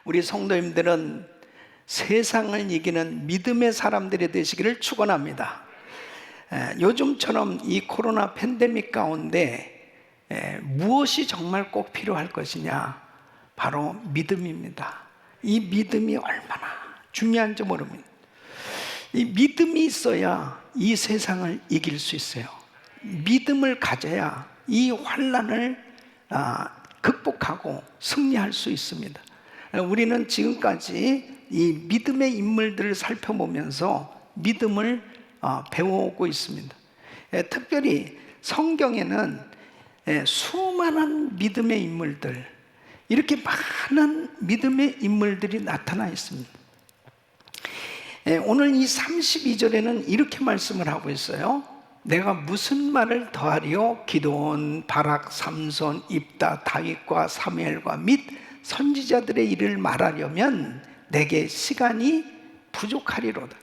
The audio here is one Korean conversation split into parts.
우리 성도님들은 세상을 이기는 믿음의 사람들이 되시기를 축원합니다. 요즘처럼 이 코로나 팬데믹 가운데 무엇이 정말 꼭 필요할 것이냐? 바로 믿음입니다. 이 믿음이 얼마나 중요한지 모릅니다. 이 믿음이 있어야 이 세상을 이길 수 있어요. 믿음을 가져야 이 환난을 극복하고 승리할 수 있습니다. 우리는 지금까지 이 믿음의 인물들을 살펴보면서 믿음을 배워오고 있습니다. 특별히 성경에는 수많은 믿음의 인물들, 이렇게 많은 믿음의 인물들이 나타나 있습니다. 오늘 이 32절에는 이렇게 말씀을 하고 있어요. 내가 무슨 말을 더하리요? 기드온, 바락, 삼손, 입다, 다윗과 사무엘과 및 선지자들의 일을 말하려면 내게 시간이 부족하리로다.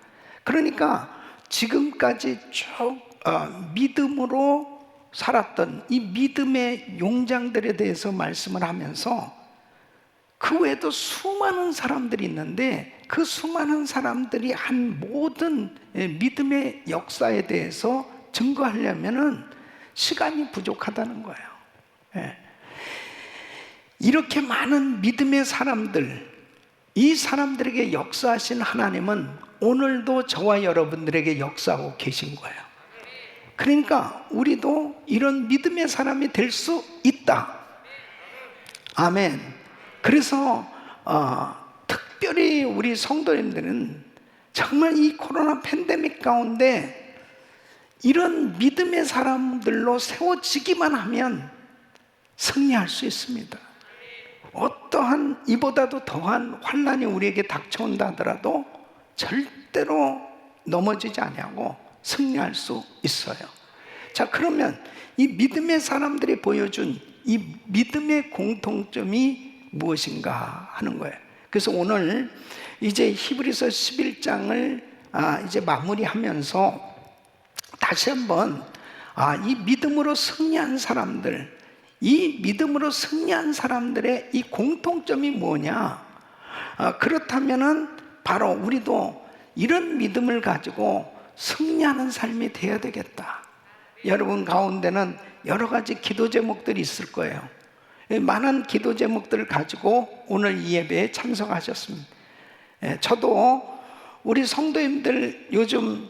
그러니까 지금까지 쭉 믿음으로 살았던 이 믿음의 용장들에 대해서 말씀을 하면서 그 외에도 수많은 사람들이 있는데 그 수많은 사람들이 한 모든 믿음의 역사에 대해서 증거하려면은 시간이 부족하다는 거예요. 이렇게 많은 믿음의 사람들, 이 사람들에게 역사하신 하나님은 오늘도 저와 여러분들에게 역사하고 계신 거예요. 그러니까 우리도 이런 믿음의 사람이 될 수 있다. 아멘. 그래서 특별히 우리 성도님들은 정말 이 코로나 팬데믹 가운데 이런 믿음의 사람들로 세워지기만 하면 승리할 수 있습니다. 어떠한 이보다도 더한 환난이 우리에게 닥쳐온다 하더라도 절대로 넘어지지 아니하고 승리할 수 있어요. 자, 그러면 이 믿음의 사람들이 보여준 이 믿음의 공통점이 무엇인가 하는 거예요. 그래서 오늘 이제 히브리서 11장을 이제 마무리하면서 다시 한번 이 믿음으로 승리한 사람들, 이 믿음으로 승리한 사람들의 이 공통점이 뭐냐? 그렇다면은 바로 우리도 이런 믿음을 가지고 승리하는 삶이 되어야 되겠다. 여러분 가운데는 여러 가지 기도 제목들이 있을 거예요. 많은 기도 제목들을 가지고 오늘 이 예배에 참석하셨습니다. 저도 우리 성도님들 요즘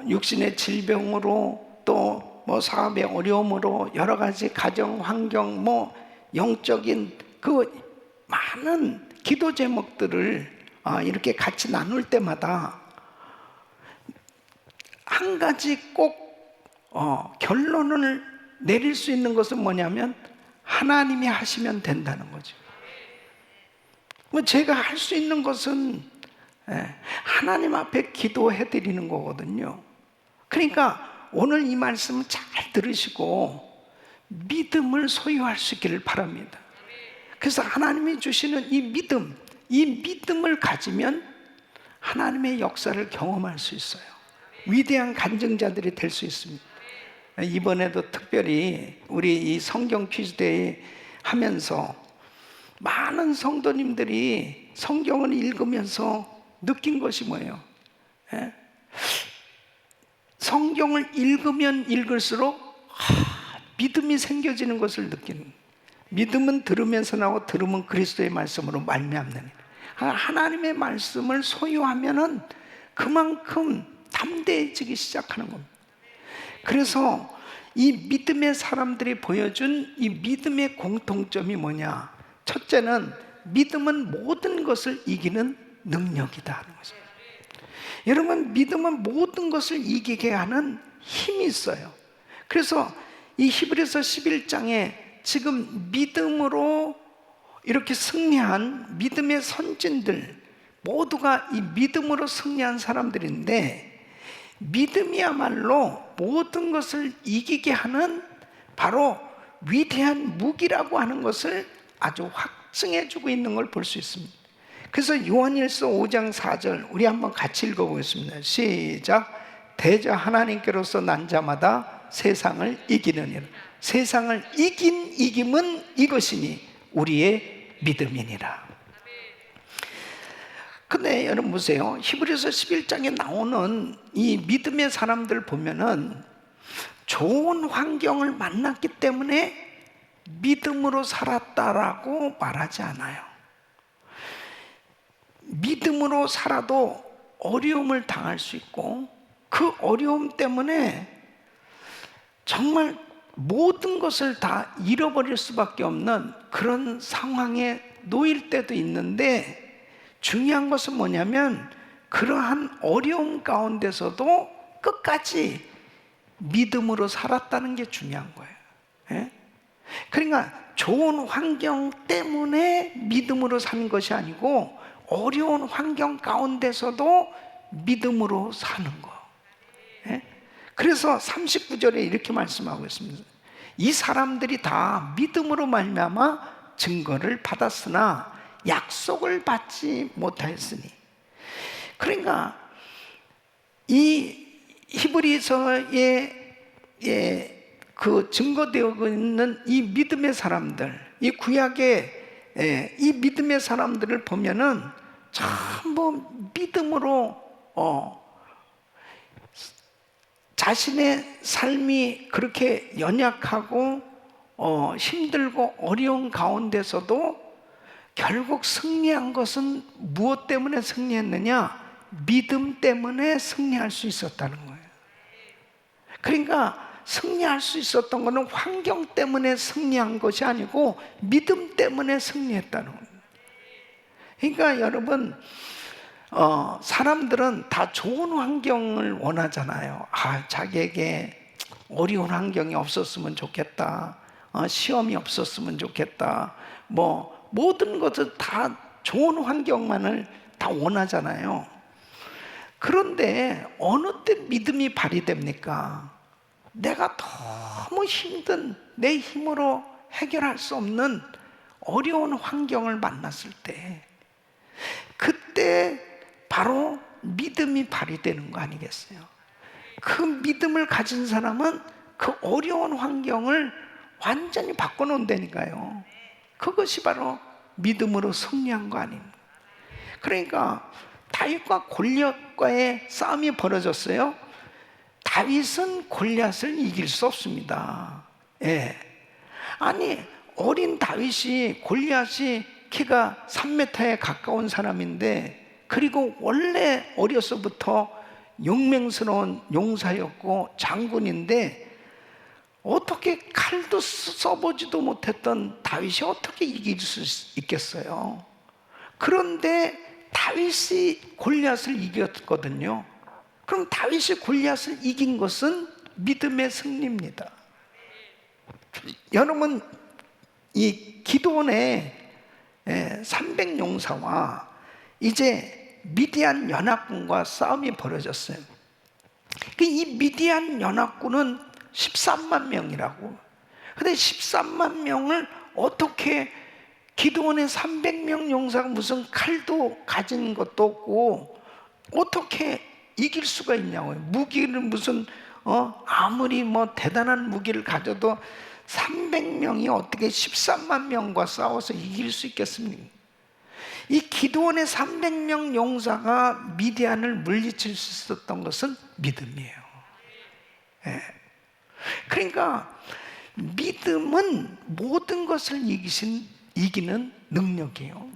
육신의 질병으로 또 사업의 어려움으로 여러 가지 가정 환경 영적인 그 많은 기도 제목들을 이렇게 같이 나눌 때마다 한 가지 꼭 결론을 내릴 수 있는 것은 뭐냐면 하나님이 하시면 된다는 거죠. 제가 할 수 있는 것은 하나님 앞에 기도해 드리는 거거든요. 그러니까 오늘 이 말씀을 잘 들으시고 믿음을 소유할 수 있기를 바랍니다. 그래서 하나님이 주시는 이 믿음을 가지면 하나님의 역사를 경험할 수 있어요. 위대한 간증자들이 될 수 있습니다. 이번에도 특별히 우리 이 성경 퀴즈데이 하면서 많은 성도님들이 성경을 읽으면서 느낀 것이 뭐예요? 성경을 읽으면 읽을수록 믿음이 생겨지는 것을 느끼는. 믿음은 들으면서 나오고 들으면 그리스도의 말씀으로 말미암는. 하나님의 말씀을 소유하면은 그만큼 담대해지기 시작하는 겁니다. 그래서 이 믿음의 사람들이 보여준 이 믿음의 공통점이 뭐냐? 첫째는 믿음은 모든 것을 이기는 능력이다 하는 거죠. 여러분, 믿음은 모든 것을 이기게 하는 힘이 있어요. 그래서 이 히브리서 11장에 지금 믿음으로 이렇게 승리한 믿음의 선진들 모두가 이 믿음으로 승리한 사람들인데, 믿음이야말로 모든 것을 이기게 하는 바로 위대한 무기라고 하는 것을 아주 확증해 주고 있는 걸 볼 수 있습니다. 그래서 요한일서 5장 4절 우리 한번 같이 읽어보겠습니다. 시작. 대저 하나님께로서 난 자마다 세상을 이기느니라. 세상을 이긴 이김은 이것이니 우리의 믿음이니라. 근데 여러분 보세요. 히브리서 11장에 나오는 이 믿음의 사람들 보면은 좋은 환경을 만났기 때문에 믿음으로 살았다라고 말하지 않아요. 믿음으로 살아도 어려움을 당할 수 있고, 그 어려움 때문에 정말 모든 것을 다 잃어버릴 수밖에 없는 그런 상황에 놓일 때도 있는데, 중요한 것은 뭐냐면 그러한 어려움 가운데서도 끝까지 믿음으로 살았다는 게 중요한 거예요. 예? 그러니까 좋은 환경 때문에 믿음으로 사는 것이 아니고 어려운 환경 가운데서도 믿음으로 사는 거. 예? 그래서 39절에 이렇게 말씀하고 있습니다. 이 사람들이 다 믿음으로 말미암아 증거를 받았으나 약속을 받지 못하였으니. 그러니까 이 히브리서에 그 증거되어 있는 이 믿음의 사람들, 이 구약의 이 믿음의 사람들을 보면은 전부 믿음으로 자신의 삶이 그렇게 연약하고 힘들고 어려운 가운데서도 결국 승리한 것은 무엇 때문에 승리했느냐? 믿음 때문에 승리할 수 있었다는 거예요. 그러니까 승리할 수 있었던 것은 환경 때문에 승리한 것이 아니고 믿음 때문에 승리했다는 거예요. 그러니까 여러분, 사람들은 다 좋은 환경을 원하잖아요. 자기에게 어려운 환경이 없었으면 좋겠다. 시험이 없었으면 좋겠다. 모든 것을 다 좋은 환경만을 다 원하잖아요. 그런데 어느 때 믿음이 발휘됩니까? 내가 너무 힘든, 내 힘으로 해결할 수 없는 어려운 환경을 만났을 때, 그때 바로 믿음이 발휘되는 거 아니겠어요? 그 믿음을 가진 사람은 그 어려운 환경을 완전히 바꿔놓는다니까요. 그것이 바로 믿음으로 승리한 거 아닙니까? 그러니까 다윗과 골리앗과의 싸움이 벌어졌어요. 다윗은 골리앗을 이길 수 없습니다. 예. 아니, 어린 다윗이, 골리앗이 키가 3m에 가까운 사람인데, 그리고 원래 어려서부터 용맹스러운 용사였고 장군인데, 어떻게 칼도 써보지도 못했던 다윗이 어떻게 이길 수 있겠어요? 그런데 다윗이 골리앗을 이겼거든요. 그럼 다윗이 골리앗을 이긴 것은 믿음의 승리입니다. 여러분, 이 기드온의 300용사와 이제 미디안 연합군과 싸움이 벌어졌어요. 이 미디안 연합군은 13만 명이라고. 근데 13만 명을 어떻게, 기드온의 300명 용사가 무슨 칼도 가진 것도 없고 어떻게 이길 수가 있냐고요. 무기를 무슨 아무리 대단한 무기를 가져도 300명이 어떻게 13만 명과 싸워서 이길 수 있겠습니까? 이 기드온의 300명 용사가 미디안을 물리칠 수 있었던 것은 믿음이에요. 예. 그러니까 믿음은 모든 것을 이기는 능력이에요.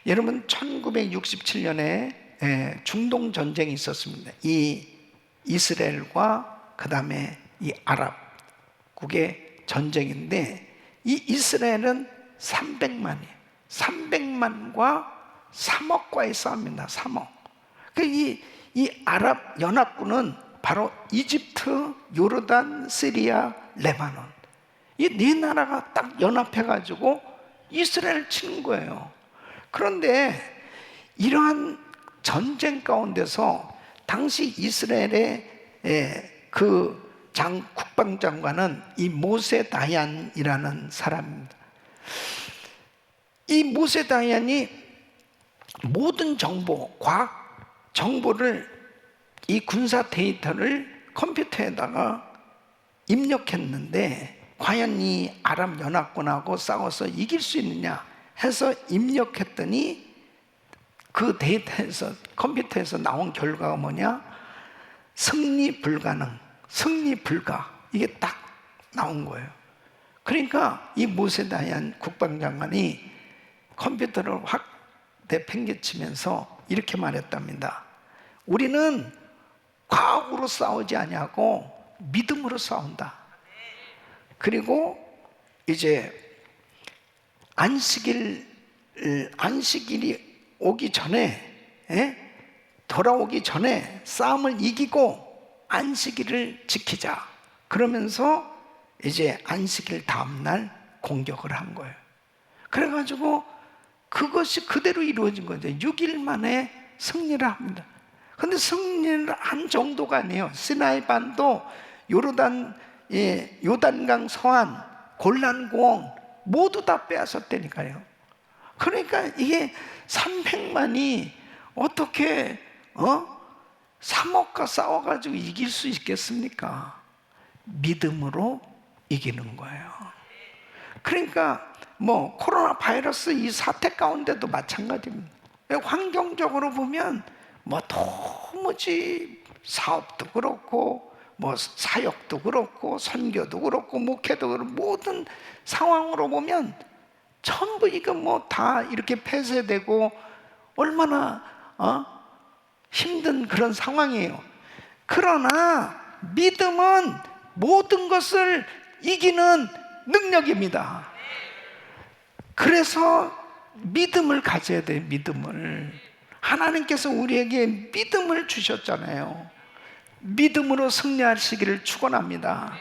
여러분, 1967년에 중동 전쟁이 있었습니다. 이 이스라엘과 그 다음에 이 아랍국의 전쟁인데, 이 이스라엘은 300만과 3억과의 싸움입니다. 3억. 이 아랍 연합군은 바로 이집트, 요르단, 시리아, 레바논, 이 네 나라가 딱 연합해가지고 이스라엘을 치는 거예요. 그런데 이러한 전쟁 가운데서 당시 이스라엘의 그 국방장관은 이 모세 다얀이라는 사람입니다. 이 모세 다얀이 모든 정보, 과학 정보를, 이 군사 데이터를 컴퓨터에다가 입력했는데, 과연 이 아랍 연합군하고 싸워서 이길 수 있느냐 해서 입력했더니 그 데이터에서, 컴퓨터에서 나온 결과가 뭐냐? 승리 불가능, 승리 불가, 이게 딱 나온 거예요. 그러니까 이 모세다얀 국방장관이 컴퓨터를 확 내팽개치면서 이렇게 말했답니다. 우리는 과학으로 싸우지 아니하고 믿음으로 싸운다. 그리고 이제 안식일이 오기 전에, 돌아오기 전에 싸움을 이기고 안식일을 지키자. 그러면서 이제 안식일 다음날 공격을 한 거예요. 그래가지고 그것이 그대로 이루어진 거죠. 6일 만에 승리를 합니다. 근데 승리를 한 정도가 아니에요. 시나이 반도, 요단강 서안, 골란공 모두 다 빼앗았다니까요. 그러니까 이게 300만이 어떻게 3억과 싸워가지고 이길 수 있겠습니까? 믿음으로 이기는 거예요. 그러니까 뭐 코로나 바이러스 이 사태 가운데도 마찬가지입니다. 환경적으로 보면 뭐 도무지 사업도 그렇고 뭐 사역도 그렇고 선교도 그렇고 목회도 그렇고 모든 상황으로 보면 전부 이거 뭐 다 이렇게 폐쇄되고 얼마나 힘든 그런 상황이에요. 그러나 믿음은 모든 것을 이기는 능력입니다. 그래서 믿음을 가져야 돼요. 믿음을. 하나님께서 우리에게 믿음을 주셨잖아요. 믿음으로 승리하시기를 축원합니다.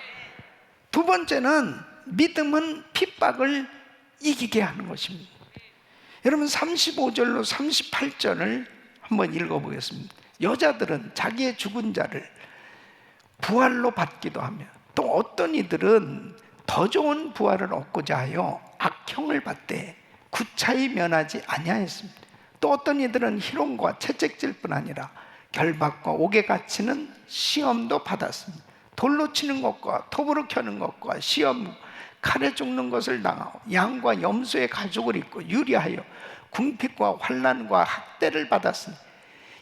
두 번째는 믿음은 핍박을 이기게 하는 것입니다. 여러분 35절로 38절을 한번 읽어보겠습니다. 여자들은 자기의 죽은 자를 부활로 받기도 하며 또 어떤 이들은 더 좋은 부활을 얻고자 하여 악형을 받되 구차히 면하지 아니하였습니다. 또 어떤 이들은 희롱과 채찍질뿐 아니라 결박과 옥에 갇히는 시험도 받았습니다. 돌로 치는 것과 톱으로 켜는 것과 시험, 칼에 죽는 것을 당하고 양과 염소의 가죽을 입고 유리하여 궁핍과 환난과 학대를 받았습니다.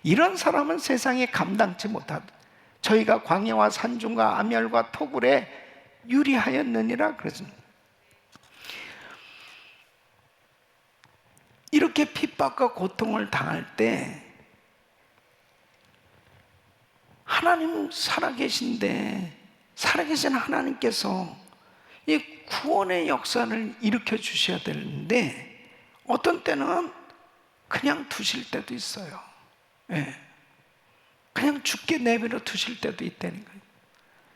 이런 사람은 세상에 감당치 못하다. 저희가 광야와 산중과 암열과 토굴에 유리하였느니라 그랬습니다. 이렇게 핍박과 고통을 당할 때 하나님 살아계신데 살아계신 하나님께서 이 구원의 역사를 일으켜 주셔야 되는데 어떤 때는 그냥 두실 때도 있어요. 그냥 죽게 내버려 두실 때도 있다는 거예요.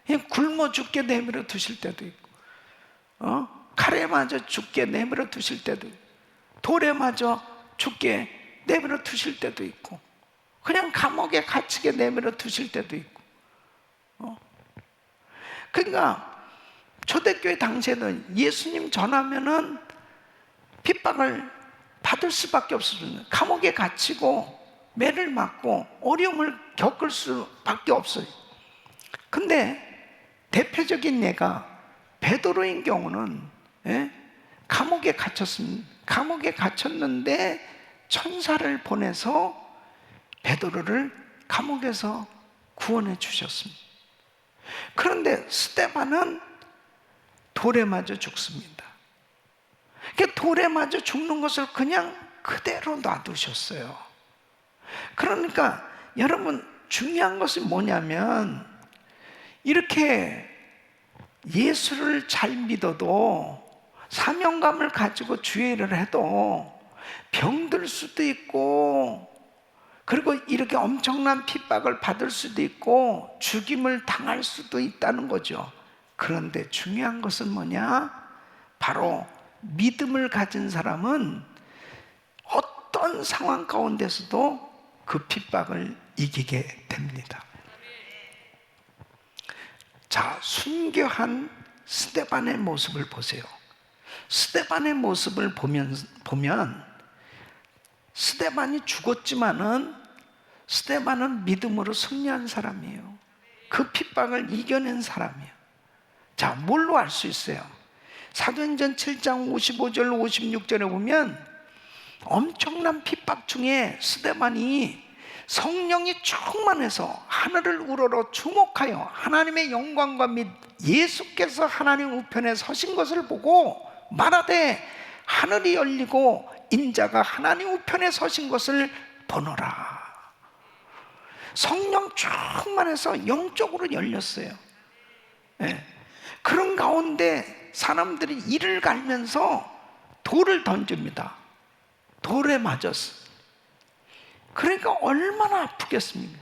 그냥 굶어 죽게 내버려 두실 때도 있고 칼에 맞아 죽게 내버려 두실 때도 있고 돌에 맞아 죽게 내버려 두실 때도 있고 그냥 감옥에 갇히게 내버려 두실 때도 있고 그러니까 초대교회 당시에는 예수님 전하면은 핍박을 받을 수밖에 없었어요. 감옥에 갇히고 매를 맞고 어려움을 겪을 수밖에 없어요. 근데 대표적인 예가 베드로인 경우는 감옥에 갇혔습니다. 감옥에 갇혔는데 천사를 보내서 베드로를 감옥에서 구원해 주셨습니다. 그런데 스데반은 돌에 맞아 죽습니다. 돌에 맞아 죽는 것을 그냥 그대로 놔두셨어요. 그러니까 여러분 중요한 것이 뭐냐면 이렇게 예수를 잘 믿어도 사명감을 가지고 주의를 해도 병들 수도 있고 그리고 이렇게 엄청난 핍박을 받을 수도 있고 죽임을 당할 수도 있다는 거죠. 그런데 중요한 것은 뭐냐? 바로 믿음을 가진 사람은 어떤 상황 가운데서도 그 핍박을 이기게 됩니다. 자, 순교한 스데반의 모습을 보세요. 스데반의 모습을 보면 스데반이 죽었지만은 스데반은 믿음으로 승리한 사람이에요. 그 핍박을 이겨낸 사람이에요. 자, 뭘로 알 수 있어요? 사도행전 7장 55절 56절에 보면 엄청난 핍박 중에 스데반이 성령이 충만해서 하늘을 우러러 주목하여 하나님의 영광과 및 예수께서 하나님 우편에 서신 것을 보고 말하되 하늘이 열리고 인자가 하나님 우편에 서신 것을 보노라. 성령 충만해서 영적으로 열렸어요. 네. 그런 가운데 사람들이 이를 갈면서 돌을 던집니다. 돌에 맞았어. 그러니까 얼마나 아프겠습니까?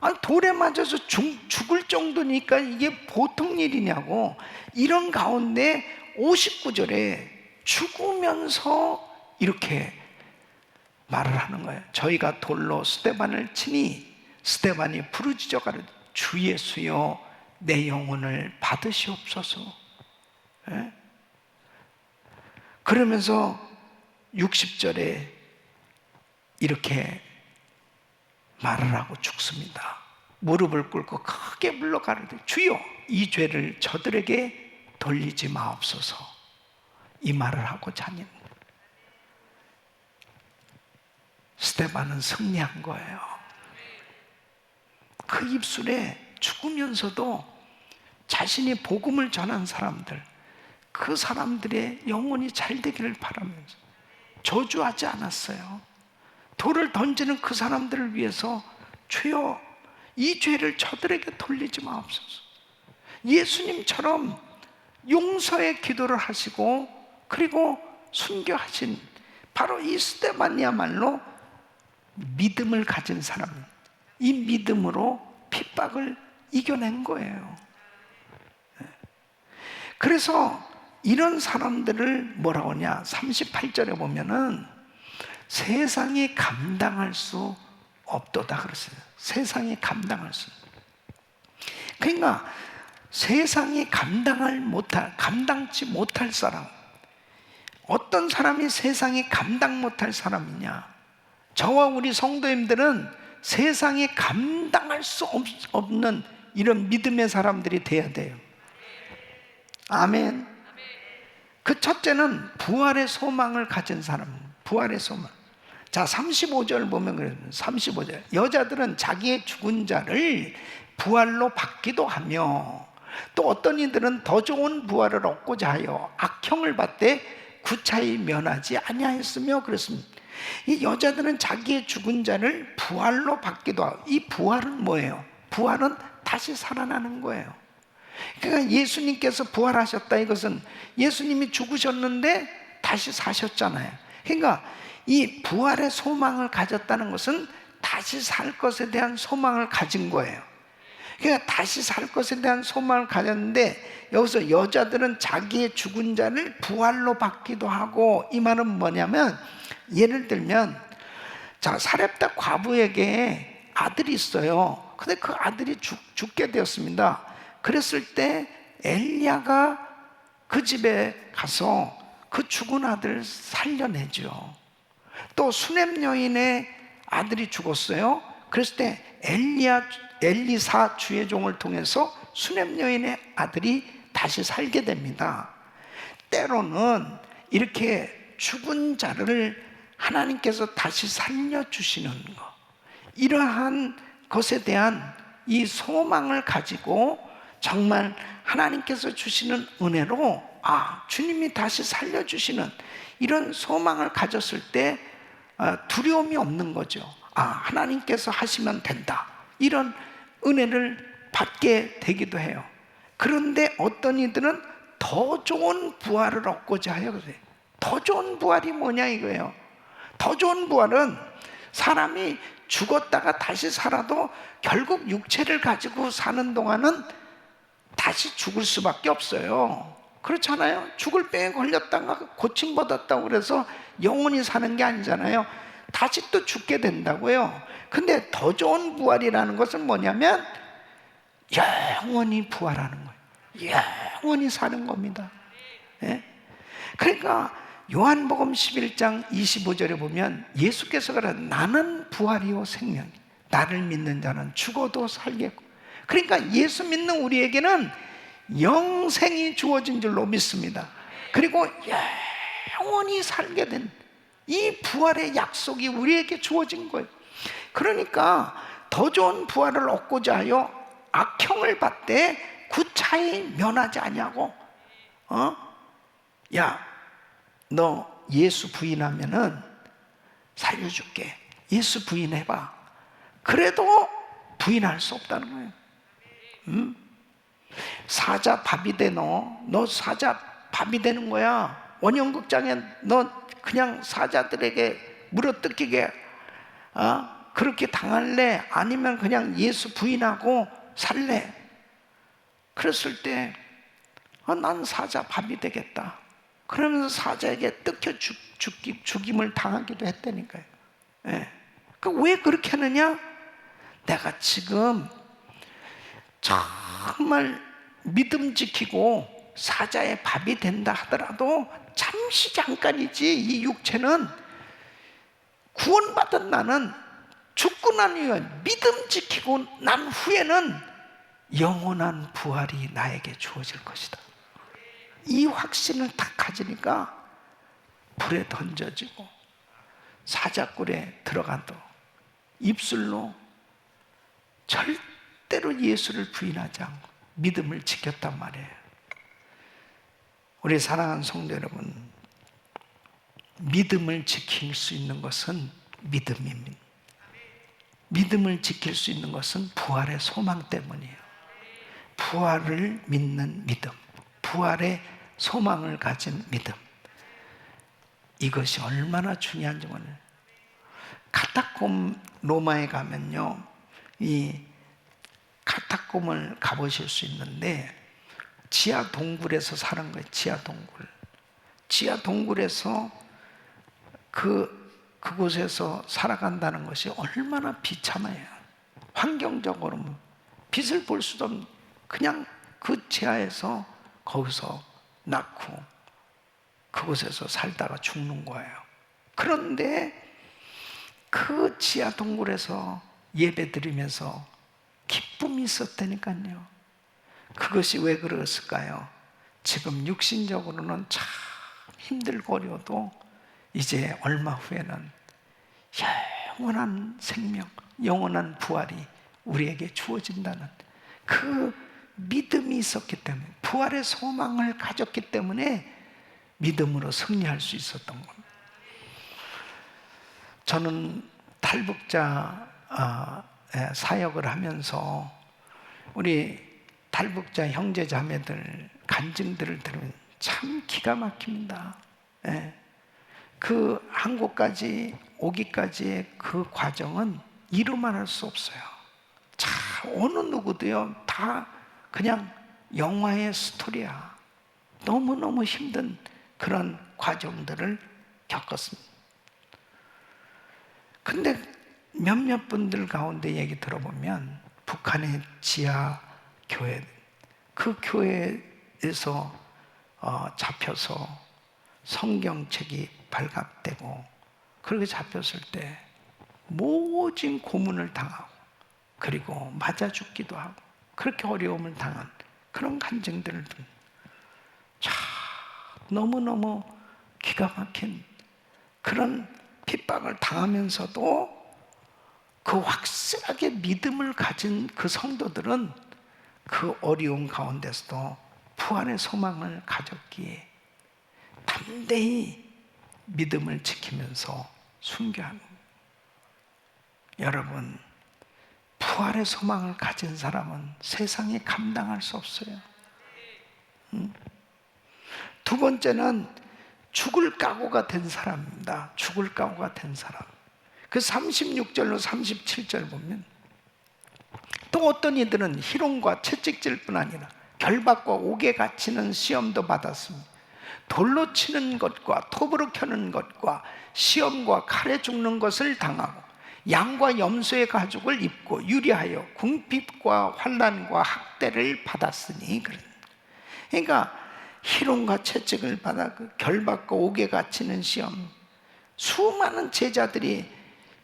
아니, 돌에 맞아서 죽을 정도니까 이게 보통 일이냐고. 이런 가운데 59절에 죽으면서 이렇게 말을 하는 거예요. 저희가 돌로 스데반을 치니 스데반이 부르짖어 가로되 주 예수여 내 영혼을 받으시옵소서. 예? 그러면서 60절에 이렇게 말을 하고 죽습니다. 무릎을 꿇고 크게 불러 가로되 주여 이 죄를 저들에게 돌리지 마옵소서. 이 말을 하고자 하니 스데반은 승리한 거예요. 그 입술에 죽으면서도 자신이 복음을 전한 사람들, 그 사람들의 영혼이 잘 되기를 바라면서 저주하지 않았어요. 돌을 던지는 그 사람들을 위해서 주여 이 죄를 저들에게 돌리지 마옵소서. 예수님처럼 용서의 기도를 하시고 그리고 순교하신 바로 이 스데반이야말로 믿음을 가진 사람, 이 믿음으로 핍박을 이겨낸 거예요. 그래서 이런 사람들을 뭐라고 하냐, 38절에 보면은 세상이 감당할 수 없도다 그랬어요. 세상이 감당할 수. 그러니까 세상이 감당치 못할 사람. 어떤 사람이 세상이 감당 못할 사람이냐? 저와 우리 성도님들은 세상이 감당할 수 없는 이런 믿음의 사람들이 돼야 돼요. 아멘. 그 첫째는 부활의 소망을 가진 사람. 부활의 소망. 자, 35절 보면 그래요. 35절. 여자들은 자기의 죽은 자를 부활로 받기도 하며 또 어떤 이들은 더 좋은 부활을 얻고자 하여 악형을 받되 구차히 면하지 아니하였으며 그랬습니다. 이 여자들은 자기의 죽은 자를 부활로 받기도 하고, 이 부활은 뭐예요? 부활은 다시 살아나는 거예요. 그러니까 예수님께서 부활하셨다, 이것은 예수님이 죽으셨는데 다시 사셨잖아요. 그러니까 이 부활의 소망을 가졌다는 것은 다시 살 것에 대한 소망을 가진 거예요. 그러니까 다시 살 것에 대한 소망을 가졌는데 여기서 여자들은 자기의 죽은 자를 부활로 받기도 하고, 이 말은 뭐냐면 예를 들면 자, 사렙다 과부에게 아들이 있어요. 근데 그 아들이 죽게 되었습니다. 그랬을 때 엘리야가 그 집에 가서 그 죽은 아들을 살려내죠. 또 수넴 여인의 아들이 죽었어요. 그랬을 때 엘리사 주의 종을 통해서 수넴 여인의 아들이 다시 살게 됩니다. 때로는 이렇게 죽은 자를 하나님께서 다시 살려주시는 것, 이러한 것에 대한 이 소망을 가지고 정말 하나님께서 주시는 은혜로 주님이 다시 살려주시는 이런 소망을 가졌을 때 두려움이 없는 거죠. 하나님께서 하시면 된다, 이런 은혜를 받게 되기도 해요. 그런데 어떤 이들은 더 좋은 부활을 얻고자 해요. 더 좋은 부활이 뭐냐 이거예요. 더 좋은 부활은 사람이 죽었다가 다시 살아도 결국 육체를 가지고 사는 동안은 다시 죽을 수밖에 없어요. 그렇잖아요. 죽을 병에 걸렸다가 고침받았다고 그래서 영원히 사는 게 아니잖아요. 다시 또 죽게 된다고요. 근데 더 좋은 부활이라는 것은 뭐냐면 영원히 부활하는 거예요. 영원히 사는 겁니다. 예? 그러니까 요한복음 11장 25절에 보면 예수께서 그러다 나는 부활이요 생명, 나를 믿는 자는 죽어도 살겠고. 그러니까 예수 믿는 우리에게는 영생이 주어진 줄로 믿습니다. 그리고 영원히 살게 된 이 부활의 약속이 우리에게 주어진 거예요. 그러니까 더 좋은 부활을 얻고자 하여 악형을 받되 구차히 면하지 아니하고, 야, 너 예수 부인하면은 살려줄게. 예수 부인해봐. 그래도 부인할 수 없다는 거예요. 사자 밥이 돼. 너 사자 밥이 되는 거야. 원형극장에 너 그냥 사자들에게 물어뜯기게 그렇게 당할래? 아니면 그냥 예수 부인하고 살래? 그랬을 때 난 사자 밥이 되겠다. 그러면서 사자에게 뜯겨 죽임을 당하기도 했다니까요. 예. 왜 그렇게 하느냐? 내가 지금 정말 믿음 지키고 사자의 밥이 된다 하더라도 잠시 잠깐이지, 이 육체는 구원받은 나는 죽고 난 이후에 믿음 지키고 난 후에는 영원한 부활이 나에게 주어질 것이다. 이 확신을 딱 가지니까 불에 던져지고 사자굴에 들어가도 입술로 절대로 예수를 부인하지 않고 믿음을 지켰단 말이에요. 우리 사랑하는 성도 여러분, 믿음을 지킬 수 있는 것은 믿음입니다. 믿음을 지킬 수 있는 것은 부활의 소망 때문이에요. 부활을 믿는 믿음, 부활의 소망을 가진 믿음, 이것이 얼마나 중요한지 몰라요. 카타콤 로마에 가면요, 이 카타콤을 가보실 수 있는데 지하 동굴에서 사는 거예요. 지하 동굴에서 그곳에서 살아간다는 것이 얼마나 비참해요. 환경적으로 빛을 볼 수도 없는, 그냥 그 지하에서 거기서 낳고 그곳에서 살다가 죽는 거예요. 그런데 그 지하 동굴에서 예배 드리면서 기쁨이 있었다니까요. 그것이 왜 그랬을까요? 지금 육신적으로는 참 힘들고 어려워도 이제 얼마 후에는 영원한 생명, 영원한 부활이 우리에게 주어진다는 그 믿음이 있었기 때문에, 부활의 소망을 가졌기 때문에 믿음으로 승리할 수 있었던 겁니다. 저는 탈북자 사역을 하면서 우리 탈북자 형제 자매들 간증들을 들으면 참 기가 막힙니다. 그 한국까지 오기까지의 그 과정은 이루 말할 수 없어요. 자, 어느 누구도요, 다 그냥 영화의 스토리야. 너무너무 힘든 그런 과정들을 겪었습니다. 근데 몇몇 분들 가운데 얘기 들어보면 북한의 지하 교회, 그 교회에서 잡혀서 성경책이 발각되고 그렇게 잡혔을 때 모진 고문을 당하고 그리고 맞아 죽기도 하고 그렇게 어려움을 당한 그런 간증들을 참 너무너무 기가 막힌 그런 핍박을 당하면서도 그 확실하게 믿음을 가진 그 성도들은 그 어려움 가운데서도 부활의 소망을 가졌기에 담대히 믿음을 지키면서 순교하는 겁니다. 여러분, 부활의 소망을 가진 사람은 세상에 감당할 수 없어요. 두 번째는 죽을 각오가 된 사람입니다. 죽을 각오가 된 사람. 그 36절로 37절 보면 또 어떤 이들은 희롱과 채찍질뿐 아니라 결박과 옥에 갇히는 시험도 받았습니다. 돌로 치는 것과 톱으로 켜는 것과 시험과 칼에 죽는 것을 당하고 양과 염소의 가죽을 입고 유리하여 궁핍과 환난과 학대를 받았으니. 그러니까 희롱과 채찍을 받아 그 결박과 옥에 갇히는 시험, 수많은 제자들이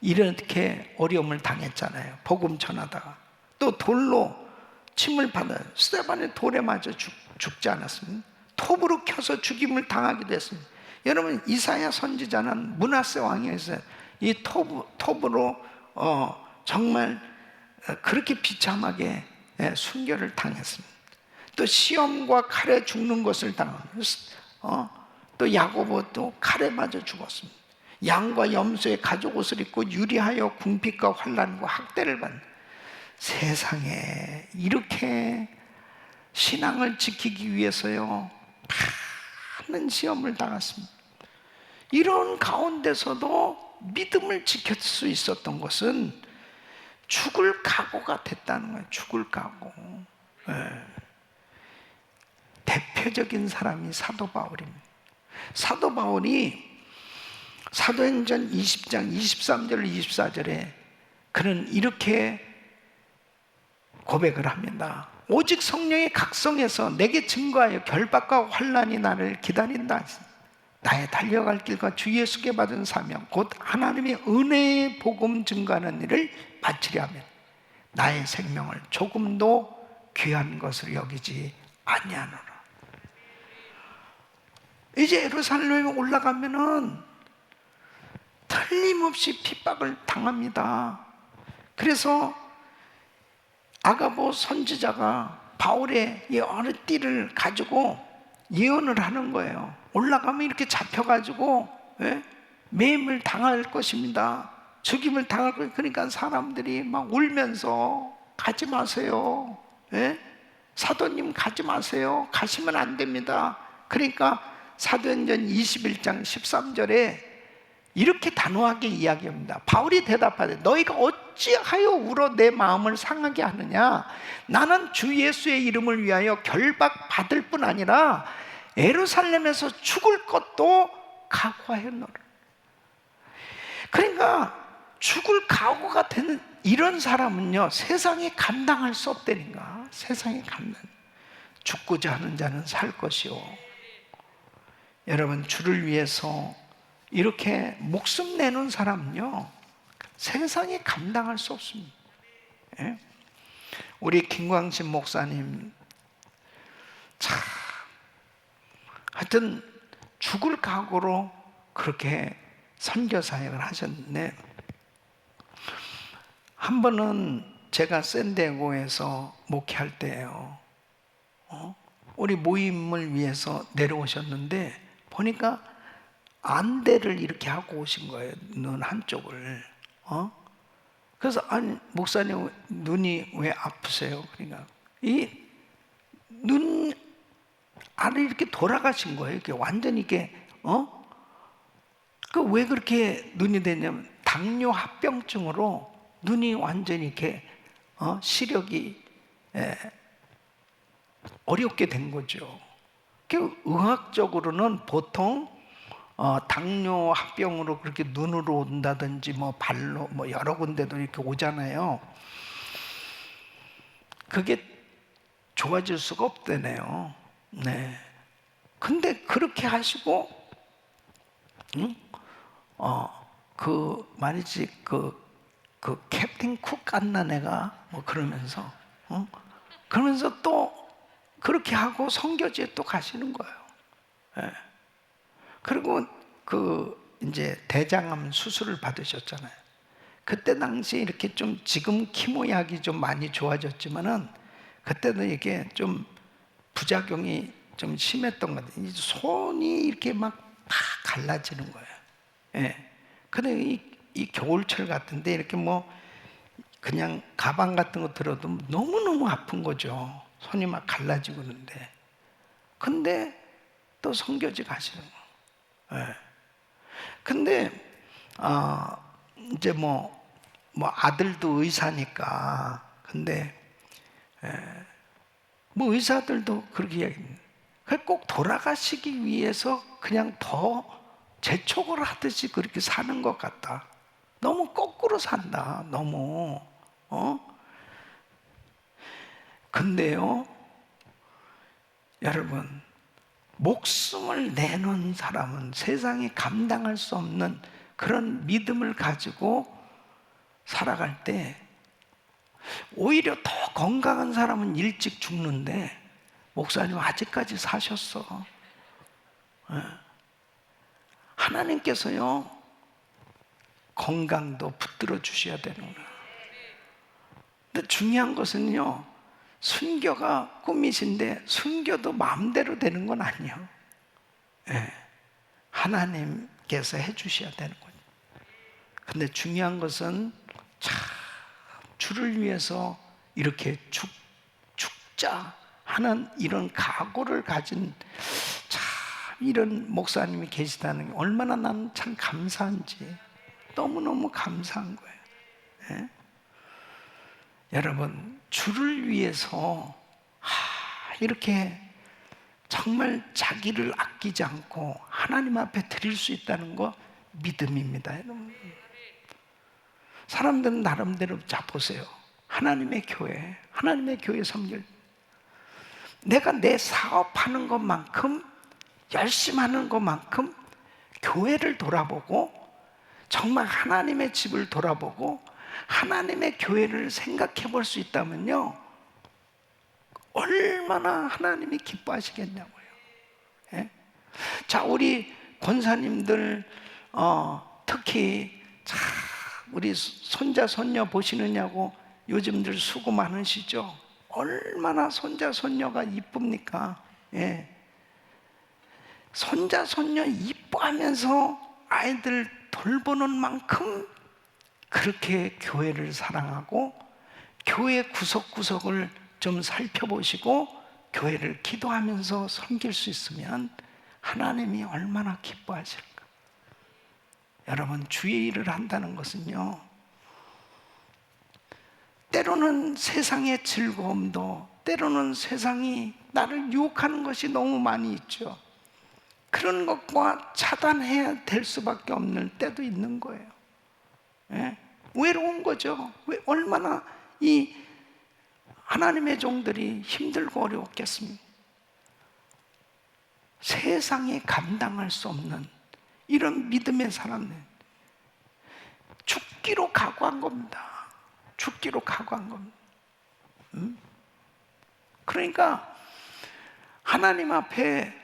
이렇게 어려움을 당했잖아요. 복음 전하다가 또 돌로 침을 받아요. 스데반이 돌에 맞아 죽지 않았습니다. 톱으로 켜서 죽임을 당하기도 했습니다. 여러분 이사야 선지자는 므낫세 왕에서 이 톱으로 정말 그렇게 비참하게 순교를 당했습니다. 또 시험과 칼에 죽는 것을 당합니다. 또 야고보도 칼에 맞아 죽었습니다. 양과 염소의 가죽 옷을 입고 유리하여 궁핍과 환난과 학대를 받는, 세상에 이렇게 신앙을 지키기 위해서요 많은 시험을 당했습니다. 이런 가운데서도 믿음을 지킬 수 있었던 것은 죽을 각오가 됐다는 거예요. 죽을 각오. 대표적인 사람이 사도 바울입니다. 사도 바울이 사도행전 20장 23절 24절에 그는 이렇게 고백을 합니다. 오직 성령의 각성에서 내게 증거하여 결박과 환난이 나를 기다린다. 나의 달려갈 길과 주 예수께 받은 사명 곧 하나님의 은혜의 복음 증거하는 일을 마치려 하면 나의 생명을 조금도 귀한 것으로 여기지 아니하노라. 이제 예루살렘에 올라가면은 틀림없이 핍박을 당합니다. 그래서 아가보 선지자가 바울의 이 어느 띠를 가지고 예언을 하는 거예요. 올라가면 이렇게 잡혀가지고 매임을 당할 것입니다. 죽임을 당할 것입니다. 그러니까 사람들이 막 울면서 가지 마세요. 사도님 가지 마세요. 가시면 안 됩니다. 그러니까 사도행전 21장 13절에 이렇게 단호하게 이야기합니다. 바울이 대답하되 너희가 어찌하여 울어 내 마음을 상하게 하느냐. 나는 주 예수의 이름을 위하여 결박받을 뿐 아니라 예루살렘에서 죽을 것도 각오하였노라. 그러니까 죽을 각오가 되는 이런 사람은요 세상에 감당할 수 없다니까. 세상에 감당. 죽고자 하는 자는 살 것이요. 여러분 주를 위해서 이렇게 목숨 내는 사람은요 세상에 감당할 수 없습니다. 우리 김광신 목사님 참 하여튼 죽을 각오로 그렇게 선교 사역을 하셨는데, 한 번은 제가 샌디에고에서 목회할 때예요. 우리 모임을 위해서 내려오셨는데 보니까 안대를 이렇게 하고 오신 거예요. 눈 한쪽을. 그래서 아니 목사님 눈이 왜 아프세요? 그러니까 이 눈 안에 이렇게 돌아가신 거예요. 이렇게 완전히 이렇게 그 왜 그렇게 눈이 됐냐면 당뇨 합병증으로 눈이 완전히 이렇게 시력이 어렵게 된 거죠. 그 의학적으로는 보통 당뇨 합병으로 그렇게 눈으로 온다든지 뭐 발로 뭐 여러 군데도 이렇게 오잖아요. 그게 좋아질 수가 없대네요. 네. 근데 그렇게 하시고, 그 말이지 그 캡틴 쿡 깐난 애가 뭐 그러면서 그러면서 또 그렇게 하고 선교지에 또 가시는 거예요. 네. 그리고 그 이제 대장암 수술을 받으셨잖아요. 그때 당시에 이렇게 좀 지금 키모약이 좀 많이 좋아졌지만은 그때는 이게 좀 부작용이 좀 심했던 것 같아요. 손이 이렇게 막 다 갈라지는 거예요. 예. 근데 이 겨울철 같은데 이렇게 뭐 그냥 가방 같은 거 들어도 너무너무 아픈 거죠. 손이 막 갈라지고 그러는데. 근데 또 선교지 가시는 거예요. 예. 근데 이제 뭐 아들도 의사니까. 근데 뭐 의사들도 그렇게 이야기합니다. 꼭 돌아가시기 위해서 그냥 더 재촉을 하듯이 그렇게 사는 것 같다. 너무 거꾸로 산다. 너무 근데요 여러분, 목숨을 내놓은 사람은 세상에 감당할 수 없는 그런 믿음을 가지고 살아갈 때 오히려 더 건강한 사람은 일찍 죽는데 목사님 아직까지 사셨어. 하나님께서요, 건강도 붙들어 주셔야 되는 거예요. 근데 중요한 것은요, 순교가 꿈이신데 순교도 마음대로 되는 건 아니에요. 네. 하나님께서 해주셔야 되는 거예요. 근데 중요한 것은 참 주를 위해서 이렇게 죽자 하는 이런 각오를 가진 참 이런 목사님이 계시다는 게 얼마나 나는 참 감사한지, 너무너무 감사한 거예요. 네? 여러분, 주를 위해서 이렇게 정말 자기를 아끼지 않고 하나님 앞에 드릴 수 있다는 거 믿음입니다, 여러분. 사람들은 나름대로, 자 보세요, 하나님의 교회 섬길, 내가 내 사업하는 것만큼 열심히 하는 것만큼 교회를 돌아보고 정말 하나님의 집을 돌아보고 하나님의 교회를 생각해 볼 수 있다면요, 얼마나 하나님이 기뻐하시겠냐고요. 예? 자, 우리 권사님들 특히 참 우리 손자 손녀 보시느냐고 요즘들 수고 많으시죠? 얼마나 손자 손녀가 이쁩니까? 예. 손자 손녀 이뻐하면서 아이들 돌보는 만큼 그렇게 교회를 사랑하고 교회 구석구석을 좀 살펴보시고 교회를 기도하면서 섬길 수 있으면 하나님이 얼마나 기뻐하실까. 여러분, 주의 일을 한다는 것은요, 때로는 세상의 즐거움도, 때로는 세상이 나를 유혹하는 것이 너무 많이 있죠. 그런 것과 차단해야 될 수밖에 없는 때도 있는 거예요. 예? 외로운 거죠. 얼마나 이 하나님의 종들이 힘들고 어려웠겠습니까? 세상에 감당할 수 없는 이런 믿음의 사람들, 죽기로 각오한 겁니다. 죽기로 각오한 겁니다. 그러니까 하나님 앞에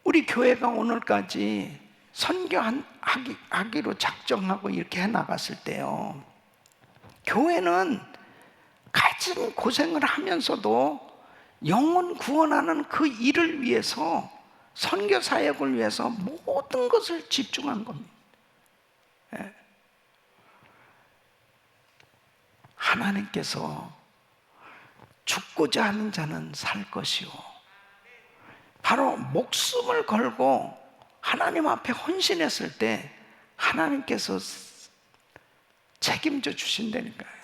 우리 교회가 오늘까지 선교하기로 작정하고 이렇게 해나갔을 때요, 교회는 가진 고생을 하면서도 영혼 구원하는 그 일을 위해서, 선교 사역을 위해서 모든 것을 집중한 겁니다. 예. 하나님께서 죽고자 하는 자는 살 것이요, 바로 목숨을 걸고 하나님 앞에 헌신했을 때 하나님께서 책임져 주신다니까요.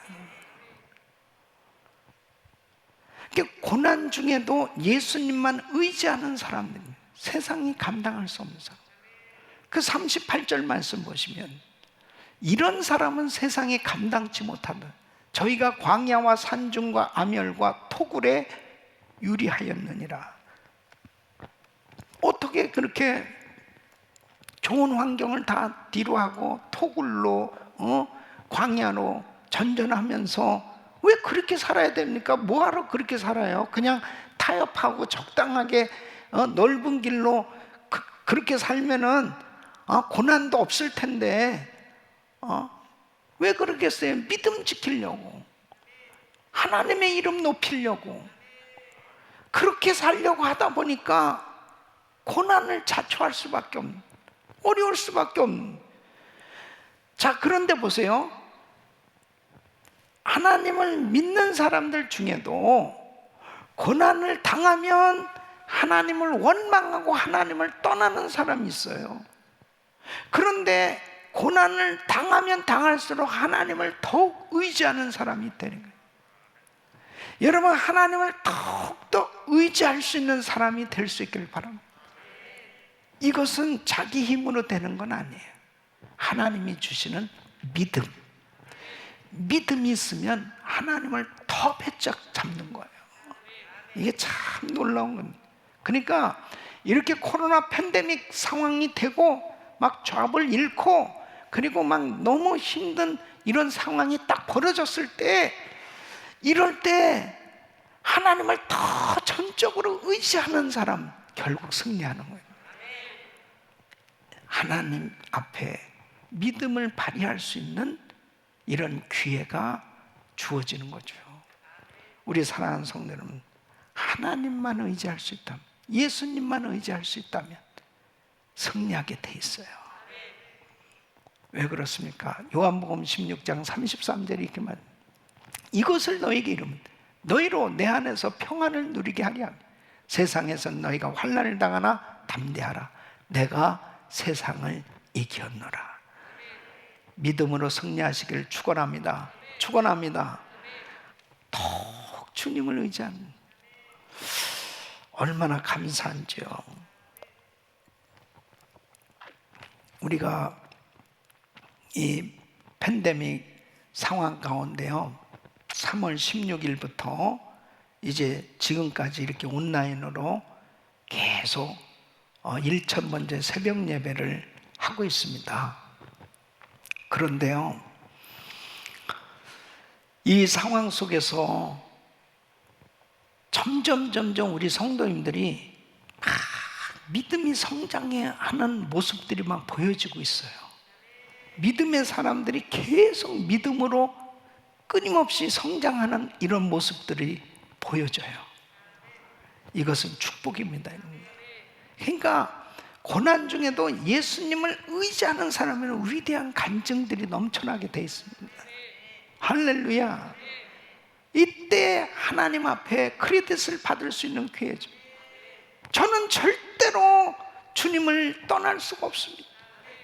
고난 중에도 예수님만 의지하는 사람들, 세상이 감당할 수 없는 사람, 그 38절 말씀 보시면 이런 사람은 세상에 감당치 못한다. 저희가 광야와 산중과 암열과 토굴에 유리하였느니라. 어떻게 그렇게 좋은 환경을 다 뒤로하고 토굴로 광야로 전전하면서 왜 그렇게 살아야 됩니까? 뭐하러 그렇게 살아요? 그냥 타협하고 적당하게 넓은 길로 그렇게 살면은 고난도 없을 텐데 왜 그러겠어요? 믿음 지키려고, 하나님의 이름 높이려고 그렇게 살려고 하다 보니까 고난을 자초할 수밖에 없는, 어려울 수밖에 없는. 자, 그런데 보세요, 하나님을 믿는 사람들 중에도 고난을 당하면 하나님을 원망하고 하나님을 떠나는 사람이 있어요. 그런데 고난을 당하면 당할수록 하나님을 더욱 의지하는 사람이 있다는 거예요. 여러분, 하나님을 더욱더 의지할 수 있는 사람이 될 수 있기를 바랍니다. 이것은 자기 힘으로 되는 건 아니에요. 하나님이 주시는 믿음이 있으면 하나님을 더 배짝 잡는 거예요. 이게 참 놀라운 겁니다. 그러니까 이렇게 코로나 팬데믹 상황이 되고 막 잡을 잃고 그리고 막 너무 힘든 이런 상황이 딱 벌어졌을 때, 이럴 때 하나님을 더 전적으로 의지하는 사람 결국 승리하는 거예요. 하나님 앞에 믿음을 발휘할 수 있는 이런 기회가 주어지는 거죠. 우리 사랑하는 성도 여러분, 하나님만 의지할 수 있다면, 예수님만 의지할 수 있다면 승리하게 돼 있어요. 왜 그렇습니까? 요한복음 16장 33절에 이렇게 말합니다. 이것을 너에게 이르면 너희로 내 안에서 평안을 누리게 하리 하며 세상에서 너희가 환난을 당하나 담대하라. 내가 세상을 이겼노라. 믿음으로 승리하시길 축원합니다. 축원합니다. 더욱 주님을 의지하는, 얼마나 감사한지요. 우리가 이 팬데믹 상황 가운데요, 3월 16일부터 이제 지금까지 이렇게 온라인으로 계속 1000번째 새벽 예배를 하고 있습니다. 그런데요, 이 상황 속에서 점점 우리 성도님들이 막 믿음이 성장하는 모습들이 막 보여지고 있어요. 믿음의 사람들이 계속 믿음으로 끊임없이 성장하는 이런 모습들이 보여져요. 이것은 축복입니다. 그러니까 고난 중에도 예수님을 의지하는 사람에는 위대한 간증들이 넘쳐나게 돼 있습니다. 할렐루야. 이때 하나님 앞에 크레딧을 받을 수 있는 기회죠. 저는 절대로 주님을 떠날 수가 없습니다.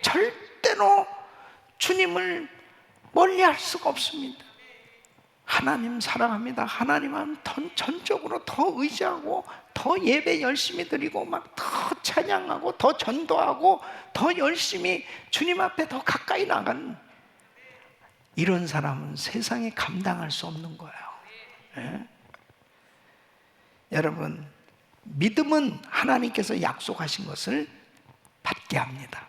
절대로 주님을 멀리할 수가 없습니다. 하나님 사랑합니다. 하나님은 전적으로 더 의지하고 더 예배 열심히 드리고 막 더 찬양하고 더 전도하고 더 열심히 주님 앞에 더 가까이 나가는 이런 사람은 세상에 감당할 수 없는 거예요. 예? 여러분, 믿음은 하나님께서 약속하신 것을 받게 합니다.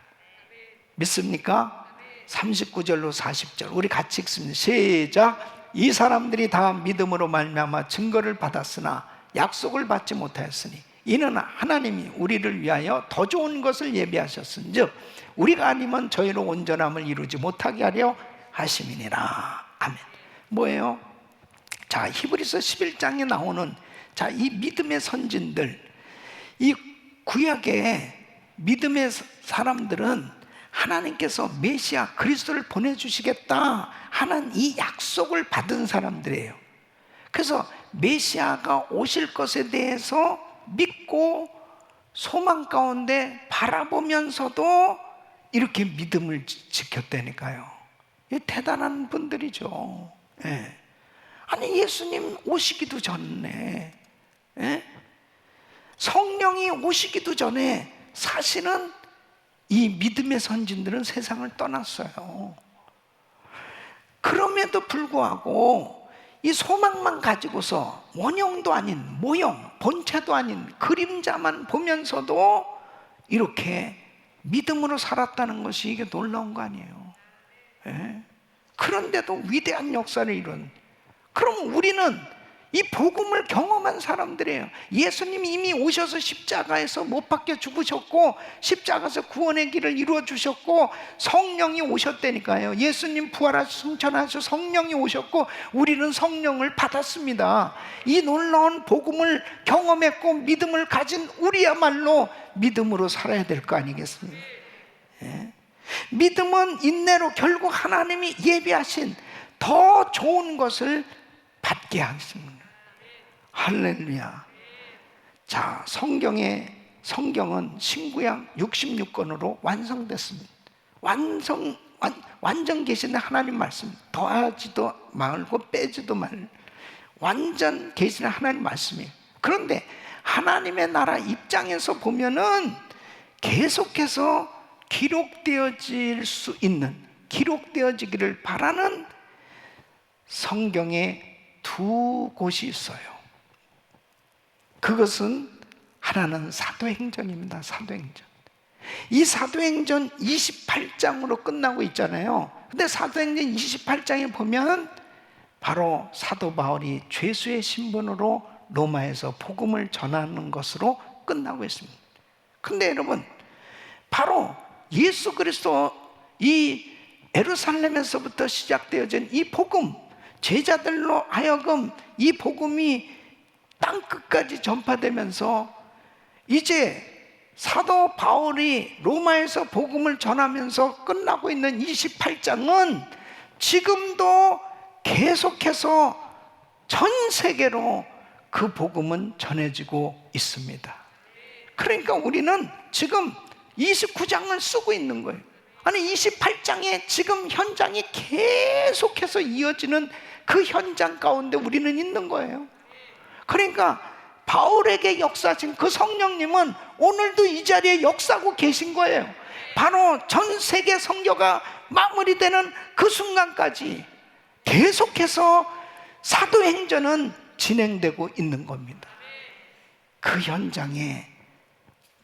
믿습니까? 39절로 40절 우리 같이 읽습니다. 시작. 이 사람들이 다 믿음으로 말미암아 증거를 받았으나 약속을 받지 못하였으니 이는 하나님이 우리를 위하여 더 좋은 것을 예비하셨은즉 우리가 아니면 저희로 온전함을 이루지 못하게 하려 하심이니라. 아멘. 뭐예요? 자, 히브리서 11장에 나오는 이 믿음의 선진들, 이 구약의 믿음의 사람들은 하나님께서 메시아 그리스도를 보내주시겠다 하는 이 약속을 받은 사람들이에요. 그래서 메시아가 오실 것에 대해서 믿고 소망 가운데 바라보면서도 이렇게 믿음을 지켰다니까요. 대단한 분들이죠. 예. 아니, 예수님 오시기도 전에, 예? 성령이 오시기도 전에 사실은 이 믿음의 선진들은 세상을 떠났어요. 그럼에도 불구하고 이 소망만 가지고서 원형도 아닌 모형, 본체도 아닌 그림자만 보면서도 이렇게 믿음으로 살았다는 것이 이게 놀라운 거 아니에요. 예? 그런데도 위대한 역사를 이룬, 그럼 우리는 이 복음을 경험한 사람들이에요. 예수님이 이미 오셔서 십자가에서 못 박혀 죽으셨고 십자가에서 구원의 길을 이루어 주셨고 성령이 오셨다니까요. 예수님 부활하셔서 승천하셔서 성령이 오셨고 우리는 성령을 받았습니다. 이 놀라운 복음을 경험했고 믿음을 가진 우리야말로 믿음으로 살아야 될 거 아니겠습니까? 예? 믿음은 인내로 결국 하나님이 예비하신 더 좋은 것을 받게 하십니다. 할렐루야. 자, 성경은 신구약 66권으로 완성됐습니다. 완전 계시는 하나님 말씀, 더하지도 말고 빼지도 말, 완전 계시는 하나님 말씀이에요. 그런데 하나님의 나라 입장에서 보면은 계속해서 기록되어질 수 있는, 기록되어지기를 바라는 성경에 두 곳이 있어요. 그것은 하나는 사도행전입니다. 사도행전. 이 사도행전 28장으로 끝나고 있잖아요. 근데 사도행전 28장에 보면 바로 사도 바울이 죄수의 신분으로 로마에서 복음을 전하는 것으로 끝나고 있습니다. 근데 여러분, 바로 예수 그리스도 이 예루살렘에서부터 시작되어진 이 복음, 제자들로 하여금 이 복음이 땅 끝까지 전파되면서 이제 사도 바울이 로마에서 복음을 전하면서 끝나고 있는 28장은 지금도 계속해서 전 세계로 그 복음은 전해지고 있습니다. 그러니까 우리는 지금 29장을 쓰고 있는 거예요. 아니 28장에 지금 현장이 계속해서 이어지는 그 현장 가운데 우리는 있는 거예요. 그러니까 바울에게 역사하신 그 성령님은 오늘도 이 자리에 역사하고 계신 거예요. 바로 전 세계 선교가 마무리되는 그 순간까지 계속해서 사도행전은 진행되고 있는 겁니다. 그 현장에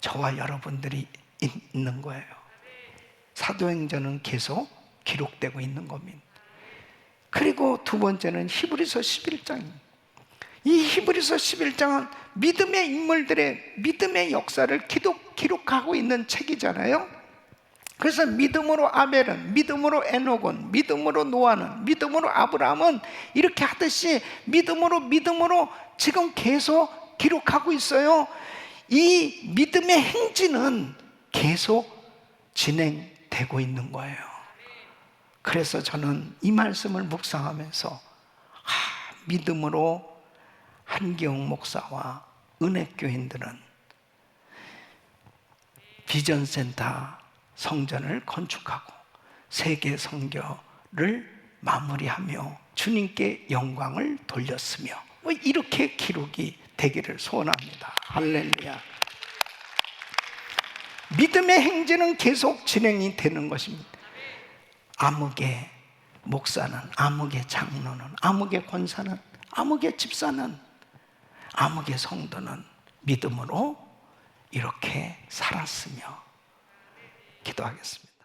저와 여러분들이 있는 거예요. 사도행전은 계속 기록되고 있는 겁니다. 그리고 두 번째는 히브리서 11장입니다. 이 히브리서 11장은 믿음의 인물들의 믿음의 역사를 기록하고 있는 책이잖아요. 그래서 믿음으로 아벨은, 믿음으로 에녹은, 믿음으로 노아는, 믿음으로 아브라함은 이렇게 하듯이 믿음으로 지금 계속 기록하고 있어요. 이 믿음의 행진은 계속 진행되고 있는 거예요. 그래서 저는 이 말씀을 묵상하면서 믿음으로 한기영 목사와 은혜교인들은 비전센터 성전을 건축하고 세계 선교를 마무리하며 주님께 영광을 돌렸으며 이렇게 기록이 되기를 소원합니다. 할렐루야. 믿음의 행진은 계속 진행이 되는 것입니다. 아무개 목사는, 아무개 장로는, 아무개 권사는, 아무개 집사는, 아무개 성도는 믿음으로 이렇게 살았으며 기도하겠습니다.